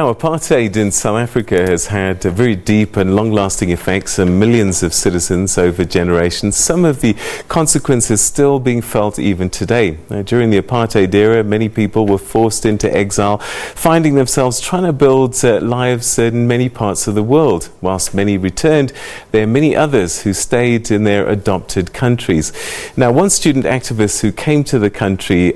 Now, apartheid in South Africa has had very deep and long-lasting effects on millions of citizens over generations. Some of the consequences still being felt even today. Now, during the apartheid era, many people were forced into exile, finding themselves trying to build lives in many parts of the world. Whilst many returned, there are many others who stayed in their adopted countries. Now, one student activist who came to the country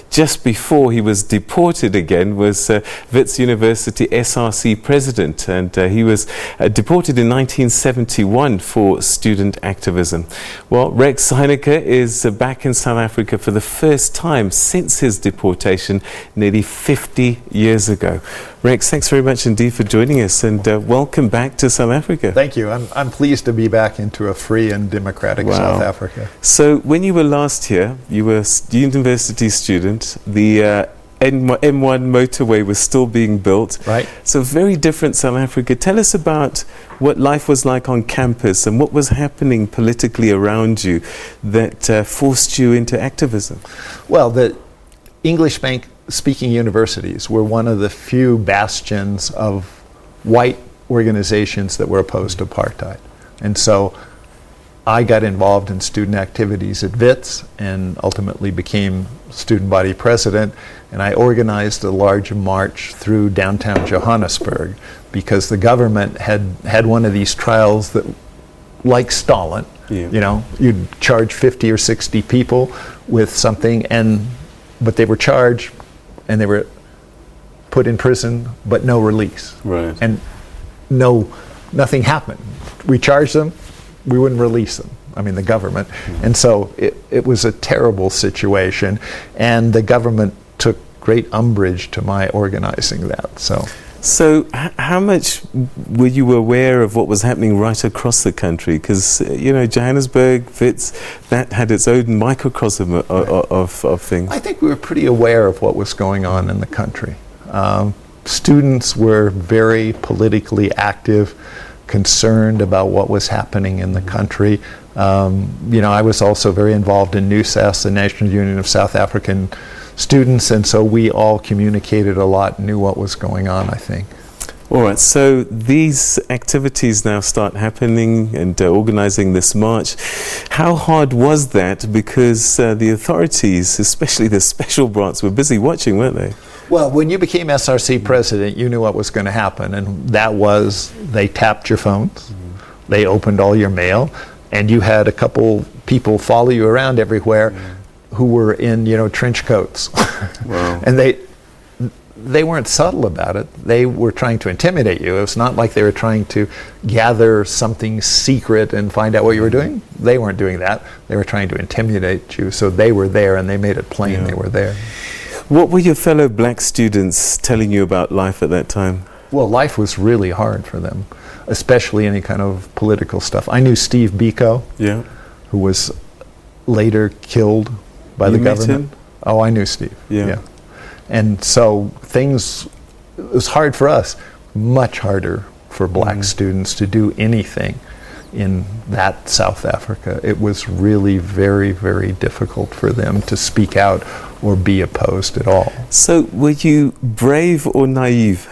just before he was deported again was Wits University SRC president, and he was deported in 1971 for student activism. Well, Rex Heineke is back in South Africa for the first time since his deportation nearly 50 years ago. Rex, thanks very much indeed for joining us, and welcome back to South Africa. Thank you. I'm pleased to be back into a free and democratic South Africa. So when you were last here, you were a university student. The M1 motorway was still being built. Right. So very different South Africa. Tell us about what life was like on campus and what was happening politically around you that forced you into activism. Well, the English-speaking universities were one of the few bastions of white organizations that were opposed to apartheid. And so I got involved in student activities at Wits and ultimately became student body president, and I organized a large march through downtown Johannesburg because the government had one of these trials that, like Stalin, you know, you'd charge 50 or 60 people with something, but they were charged and they were put in prison, but no release. Right. And nothing happened. We charged them, we wouldn't release them. I mean, the government. And so it was a terrible situation, and the government took great umbrage to my organizing that. So how much were you aware of what was happening right across the country? Because, you know, Johannesburg, Wits, that had its own microcosm of things. I think we were pretty aware of what was going on in the country. Students were very politically active, concerned about what was happening in the country. You know, I was also very involved in NUSAS, the National Union of South African Students, and so we all communicated a lot, knew what was going on, I think. All right, so these activities now start happening and organizing this march. How hard was that? Because the authorities, especially the special branch, were busy watching, weren't they? Well, when you became SRC president, you knew what was going to happen, and that was they tapped your phones, they opened all your mail, and you had a couple people follow you around everywhere who were in, you know, trench coats. Wow. And they weren't subtle about it. They were trying to intimidate you. It was not like they were trying to gather something secret and find out what you were doing. They weren't doing that. They were trying to intimidate you. So they were there, and they made it plain they were there. What were your fellow black students telling you about life at that time? Well, life was really hard for them, especially any kind of political stuff. I knew Steve Biko, who was later killed by the government. Met him? Oh, I knew Steve. Yeah. And so it was hard for us, much harder for black students to do anything in that South Africa. It was really very, very difficult for them to speak out or be opposed at all. So were you brave or naive?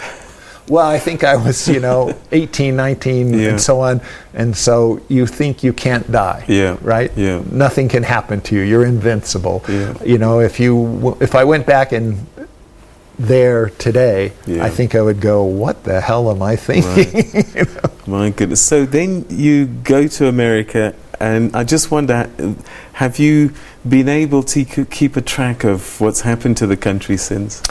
Well, I think I was, 18, 19, and so on. And so you think you can't die, right? Yeah. Nothing can happen to you. You're invincible. Yeah. You know, if I went back and there today, I think I would go, what the hell am I thinking? Right. You know? My goodness. So then you go to America, and I just wonder, have you been able to keep a track of what's happened to the country since?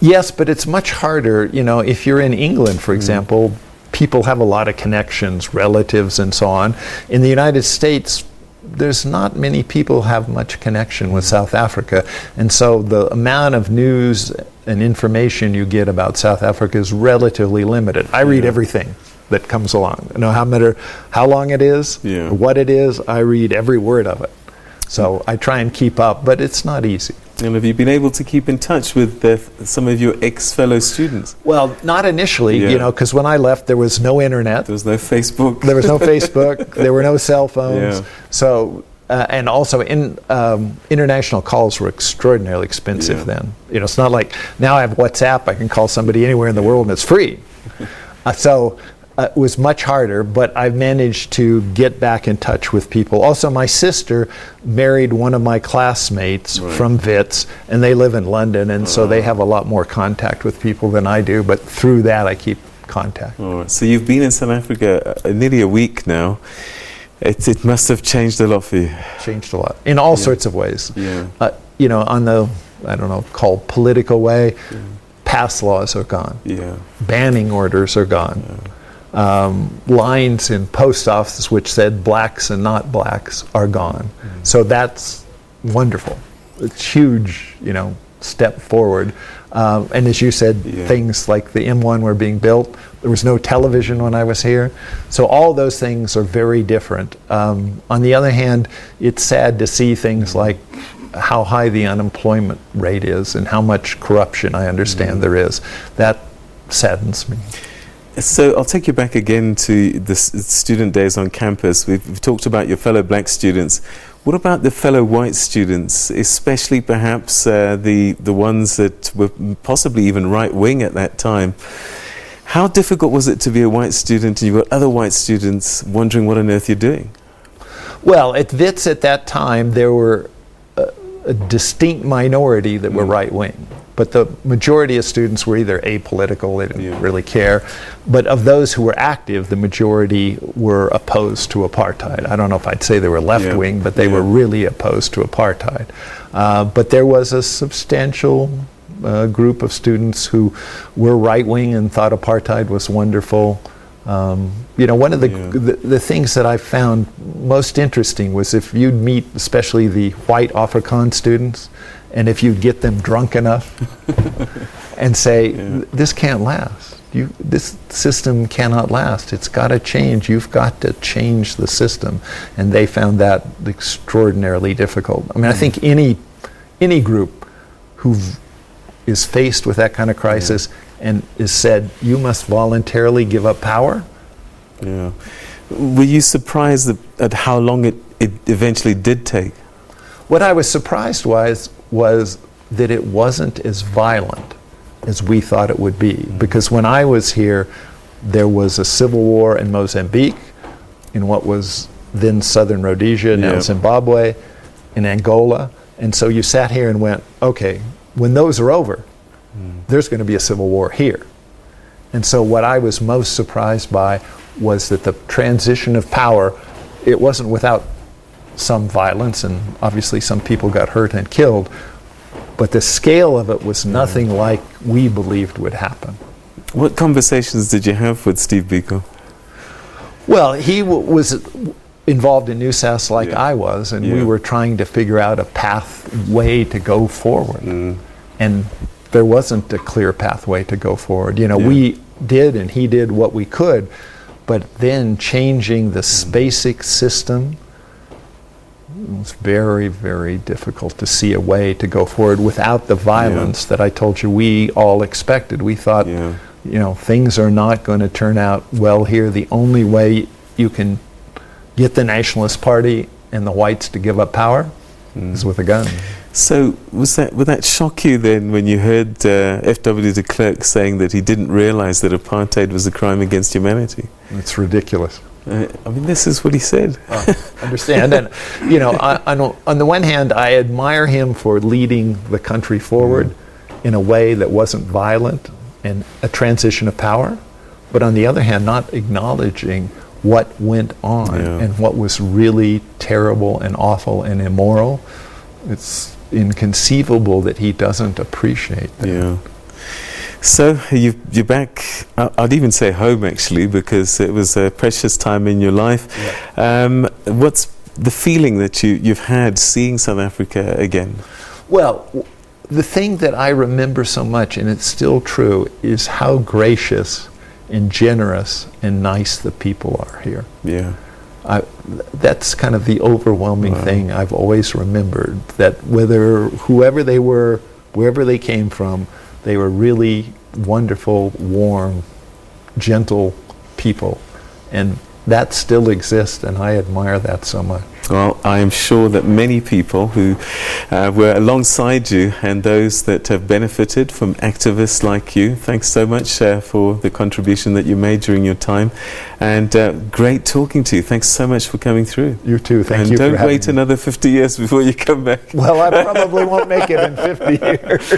Yes, but it's much harder. You know, if you're in England, for example, people have a lot of connections, relatives, and so on. In the United States, there's not many people have much connection with South Africa, and so the amount of news and information you get about South Africa is relatively limited. I read everything that comes along. No matter how long it is, or what it is, I read every word of it. So I try and keep up, but it's not easy. And have you been able to keep in touch with some of your ex-fellow students? Well, not initially, because when I left, there was no internet. There was no Facebook. There was no Facebook. There were no cell phones. So and also international calls were extraordinarily expensive then. You know, it's not like now I have WhatsApp, I can call somebody anywhere in the world and it's free. So it was much harder, but I've managed to get back in touch with people. Also, my sister married one of my classmates from Wits, and they live in London, and so they have a lot more contact with people than I do, but through that I keep contact. All right. So you've been in South Africa nearly a week now. It must have changed a lot for you. Changed a lot, in all sorts of ways. Yeah. You know, on the, I don't know, called political way, pass laws are gone. Yeah. Banning orders are gone. Lines in post offices which said blacks and not blacks are gone. So that's wonderful. It's huge, you know, step forward. And as you said, things like the M1 were being built. There was no television when I was here. So all those things are very different. On the other hand, it's sad to see things like how high the unemployment rate is and how much corruption I understand there is. That saddens me. So I'll take you back again to the student days on campus. We've talked about your fellow black students. What about the fellow white students, especially perhaps the ones that were possibly even right-wing at that time? How difficult was it to be a white student and you've got other white students wondering what on earth you're doing? Well, at Wits at that time, there were a distinct minority that were right-wing. But the majority of students were either apolitical, they didn't really care. But of those who were active, the majority were opposed to apartheid. I don't know if I'd say they were left-wing, but they were really opposed to apartheid. But there was a substantial group of students who were right-wing and thought apartheid was wonderful. You know, one of the things that I found most interesting was if you'd meet especially the white Afrikaans students, and if you get them drunk enough and say, this can't last. This system cannot last. It's got to change. You've got to change the system. And they found that extraordinarily difficult. I mean, I think any group who is faced with that kind of crisis and is said, you must voluntarily give up power. Yeah. Were you surprised at how long it eventually did take? What I was surprised was that it wasn't as violent as we thought it would be. Because when I was here, there was a civil war in Mozambique, in what was then Southern Rhodesia, now Zimbabwe, in Angola. And so you sat here and went, okay, when those are over, there's going to be a civil war here. And so what I was most surprised by was that the transition of power, it wasn't without some violence, and obviously some people got hurt and killed, but the scale of it was nothing like we believed would happen. What conversations did you have with Steve Biko? Well, he was involved in New South like I was, and we were trying to figure out a pathway to go forward. And there wasn't a clear pathway to go forward. You know, we did and he did what we could, but then changing the basic system, it was very, very difficult to see a way to go forward without the violence that I told you we all expected. We thought, you know, things are not going to turn out well here. The only way you can get the Nationalist Party and the whites to give up power is with a gun. So would that shock you then when you heard F.W. de Klerk saying that he didn't realize that apartheid was a crime against humanity? It's ridiculous. I mean, this is what he said. Understand. And, you know, on the one hand, I admire him for leading the country forward in a way that wasn't violent and a transition of power. But on the other hand, not acknowledging what went on and what was really terrible and awful and immoral. It's inconceivable that he doesn't appreciate that. So you're back, I'd even say home actually, because it was a precious time in your life. What's the feeling that you've had seeing South Africa again? Well, the thing that I remember so much, and it's still true, is how gracious and generous and nice the people are here. That's kind of the overwhelming thing I've always remembered, that whoever they were, wherever they came from, they were really wonderful, warm, gentle people. And that still exists, and I admire that so much. Well, I am sure that many people who were alongside you and those that have benefited from activists like you, thanks so much for the contribution that you made during your time. And great talking to you. Thanks so much for coming through. You too. Thank you for And having don't wait me. another 50 years before you come back. Well, I probably won't make it in 50 years.